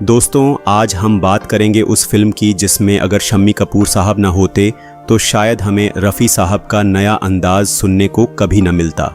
दोस्तों, आज हम बात करेंगे उस फिल्म की जिसमें अगर शम्मी कपूर साहब ना होते तो शायद हमें रफ़ी साहब का नया अंदाज सुनने को कभी न मिलता।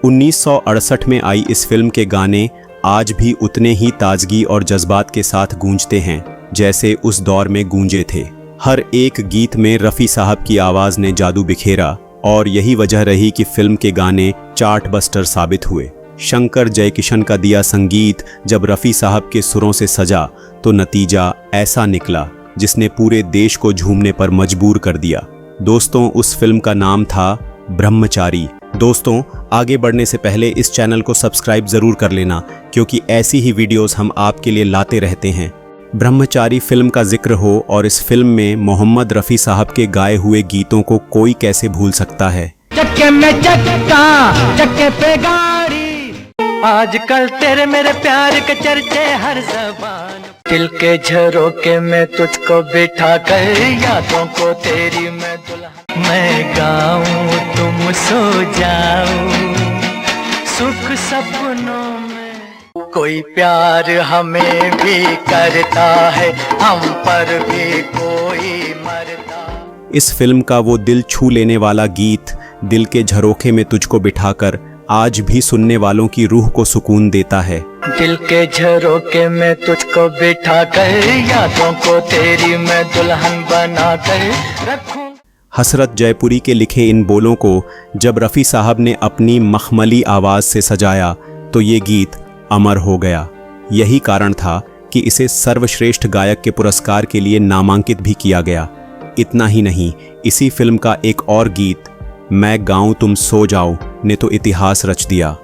1968 में आई इस फिल्म के गाने आज भी उतने ही ताजगी और जज्बात के साथ गूंजते हैं जैसे उस दौर में गूंजे थे। हर एक गीत में रफ़ी साहब की आवाज़ ने जादू बिखेरा और यही वजह रही कि फिल्म के गाने चार्ट बस्टर साबित हुए। शंकर जयकिशन का दिया संगीत जब रफ़ी साहब के सुरों से सजा तो नतीजा ऐसा निकला जिसने पूरे देश को झूमने पर मजबूर कर दिया। दोस्तों, उस फिल्म का नाम था ब्रह्मचारी। दोस्तों, आगे बढ़ने से पहले इस चैनल को सब्सक्राइब ज़रूर कर लेना क्योंकि ऐसी ही वीडियोस हम आपके लिए लाते रहते हैं। ब्रह्मचारी फिल्म का जिक्र हो और इस फिल्म में मोहम्मद रफ़ी साहब के गाए हुए गीतों को कोई कैसे भूल सकता है। चक्के में चक्का, चक्के पे गाड़ी, आजकल तेरे मेरे प्यार के चर्चे हर ज़बान। दिल के झरोके में तुझको बिठा कर यादों को तेरी मैं दुल्हन, मैं गाऊं तुम सो जाओ सुख सपनों में। कोई प्यार हमें भी करता है, हम पर भी कोई मरता। इस फिल्म का वो दिल छू लेने वाला गीत दिल के झरोखे में तुझको बिठाकर आज भी सुनने वालों की रूह को सुकून देता है। दिल के झरोके में तुझको बिठा कर यादों को तेरी मैं दुल्हन बना कर रखूं। हसरत जयपुरी के लिखे इन बोलों को जब रफ़ी साहब ने अपनी मखमली आवाज़ से सजाया तो ये गीत अमर हो गया। यही कारण था कि इसे सर्वश्रेष्ठ गायक के पुरस्कार के लिए नामांकित भी किया गया। इतना ही नहीं, इसी फिल्म का एक और गीत मैं गाऊं तुम सो जाओ ने तो इतिहास रच दिया।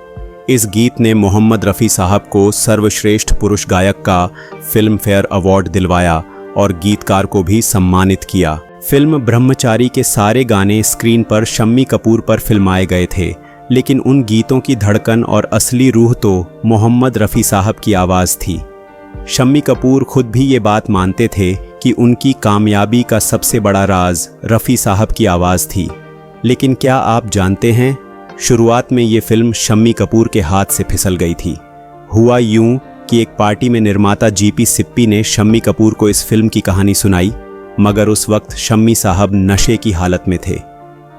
इस गीत ने मोहम्मद रफ़ी साहब को सर्वश्रेष्ठ पुरुष गायक का फिल्म फेयर अवार्ड दिलवाया और गीतकार को भी सम्मानित किया। फिल्म ब्रह्मचारी के सारे गाने स्क्रीन पर शम्मी कपूर पर फिल्माए गए थे, लेकिन उन गीतों की धड़कन और असली रूह तो मोहम्मद रफ़ी साहब की आवाज़ थी। शम्मी कपूर खुद भी ये बात मानते थे कि उनकी कामयाबी का सबसे बड़ा राज रफ़ी साहब की आवाज़ थी। लेकिन क्या आप जानते हैं, शुरुआत में ये फिल्म शम्मी कपूर के हाथ से फिसल गई थी। हुआ यूं कि एक पार्टी में निर्माता जीपी सिप्पी ने शम्मी कपूर को इस फिल्म की कहानी सुनाई, मगर उस वक्त शम्मी साहब नशे की हालत में थे।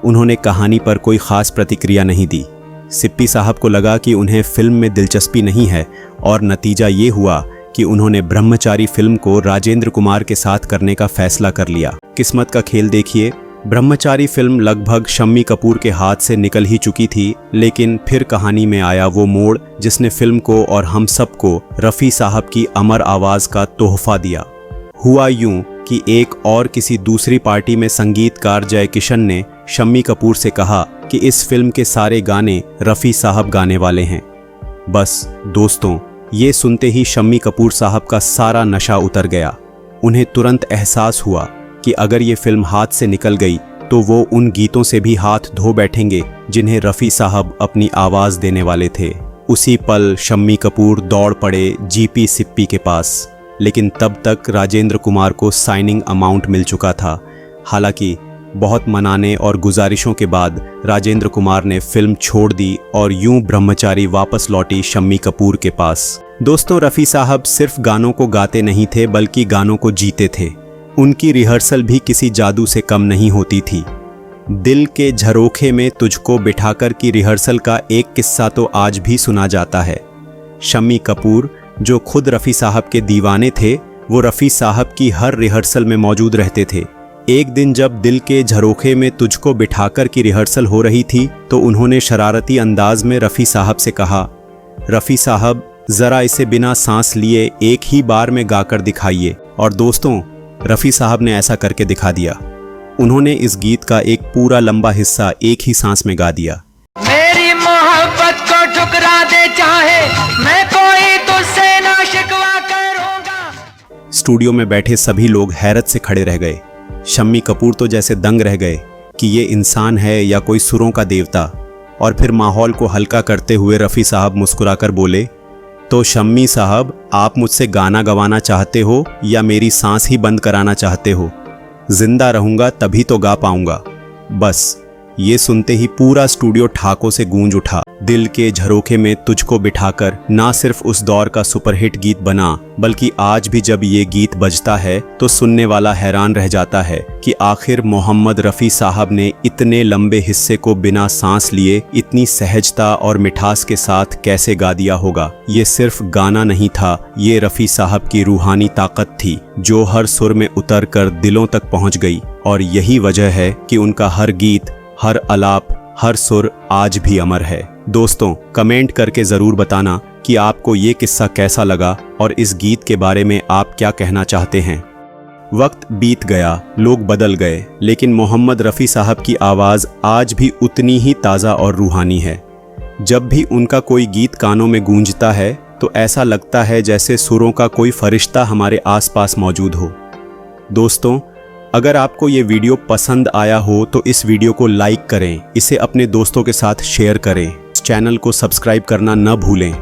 उन्होंने कहानी पर कोई ख़ास प्रतिक्रिया नहीं दी। सिप्पी साहब को लगा कि उन्हें फिल्म में दिलचस्पी नहीं है और नतीजा ये हुआ कि उन्होंने ब्रह्मचारी फिल्म को राजेंद्र कुमार के साथ करने का फैसला कर लिया। किस्मत का खेल देखिए, ब्रह्मचारी फिल्म लगभग शम्मी कपूर के हाथ से निकल ही चुकी थी, लेकिन फिर कहानी में आया वो मोड़ जिसने फिल्म को और हम सबको रफ़ी साहब की अमर आवाज़ का तोहफा दिया। हुआ यूं कि एक और किसी दूसरी पार्टी में संगीतकार जयकिशन ने शम्मी कपूर से कहा कि इस फिल्म के सारे गाने रफ़ी साहब गाने वाले हैं। बस दोस्तों, ये सुनते ही शम्मी कपूर साहब का सारा नशा उतर गया। उन्हें तुरंत एहसास हुआ कि अगर ये फिल्म हाथ से निकल गई तो वो उन गीतों से भी हाथ धो बैठेंगे जिन्हें रफ़ी साहब अपनी आवाज़ देने वाले थे। उसी पल शम्मी कपूर दौड़ पड़े जीपी सिप्पी के पास, लेकिन तब तक राजेंद्र कुमार को साइनिंग अमाउंट मिल चुका था। हालांकि बहुत मनाने और गुजारिशों के बाद राजेंद्र कुमार ने फिल्म छोड़ दी और यूं ब्रह्मचारी वापस लौटी शम्मी कपूर के पास। दोस्तों, रफ़ी साहब सिर्फ गानों को गाते नहीं थे बल्कि गानों को जीते थे। उनकी रिहर्सल भी किसी जादू से कम नहीं होती थी। दिल के झरोखे में तुझको बिठाकर की रिहर्सल का एक किस्सा तो आज भी सुना जाता है। शम्मी कपूर, जो खुद रफ़ी साहब के दीवाने थे, वो रफ़ी साहब की हर रिहर्सल में मौजूद रहते थे। एक दिन जब दिल के झरोखे में तुझको बिठाकर की रिहर्सल हो रही थी तो उन्होंने शरारती अंदाज में रफ़ी साहब से कहा, रफ़ी साहब ज़रा इसे बिना सांस लिए एक ही बार में गाकर दिखाइए। और दोस्तों, रफ़ी साहब ने ऐसा करके दिखा दिया। उन्होंने इस गीत का एक पूरा लंबा हिस्सा एक ही सांस में गा दिया। मेरी मोहब्बत को ठुकरा दे चाहे मैं कोई तुझसे ना शिकवा करूंगा। स्टूडियो में बैठे सभी लोग हैरत से खड़े रह गए। शम्मी कपूर तो जैसे दंग रह गए कि ये इंसान है या कोई सुरों का देवता। और फिर माहौल को हल्का करते हुए रफ़ी साहब मुस्कुराकर बोले, तो शम्मी साहब, आप मुझसे गाना गवाना चाहते हो या मेरी सांस ही बंद कराना चाहते हो? जिंदा रहूंगा तभी तो गा पाऊंगा। बस ये सुनते ही पूरा स्टूडियो ठाकों से गूंज उठा। दिल के झरोखे में तुझको बिठाकर ना सिर्फ उस दौर का सुपरहिट गीत बना, बल्कि आज भी जब ये गीत बजता है तो सुनने वाला हैरान रह जाता है कि आखिर मोहम्मद रफ़ी साहब ने इतने लंबे हिस्से को बिना सांस लिए इतनी सहजता और मिठास के साथ कैसे गा दिया होगा। ये सिर्फ गाना नहीं था, ये रफ़ी साहब की रूहानी ताकत थी जो हर सुर में उतर कर दिलों तक पहुंच गई। और यही वजह है कि उनका हर गीत, हर अलाप, हर सुर आज भी अमर है। दोस्तों, कमेंट करके ज़रूर बताना कि आपको ये किस्सा कैसा लगा और इस गीत के बारे में आप क्या कहना चाहते हैं। वक्त बीत गया, लोग बदल गए, लेकिन मोहम्मद रफ़ी साहब की आवाज़ आज भी उतनी ही ताज़ा और रूहानी है। जब भी उनका कोई गीत कानों में गूंजता है तो ऐसा लगता है जैसे सुरों का कोई फरिश्ता हमारे आसपास मौजूद हो। दोस्तों, अगर आपको ये वीडियो पसंद आया हो तो इस वीडियो को लाइक करें, इसे अपने दोस्तों के साथ शेयर करें, चैनल को सब्सक्राइब करना न भूलें।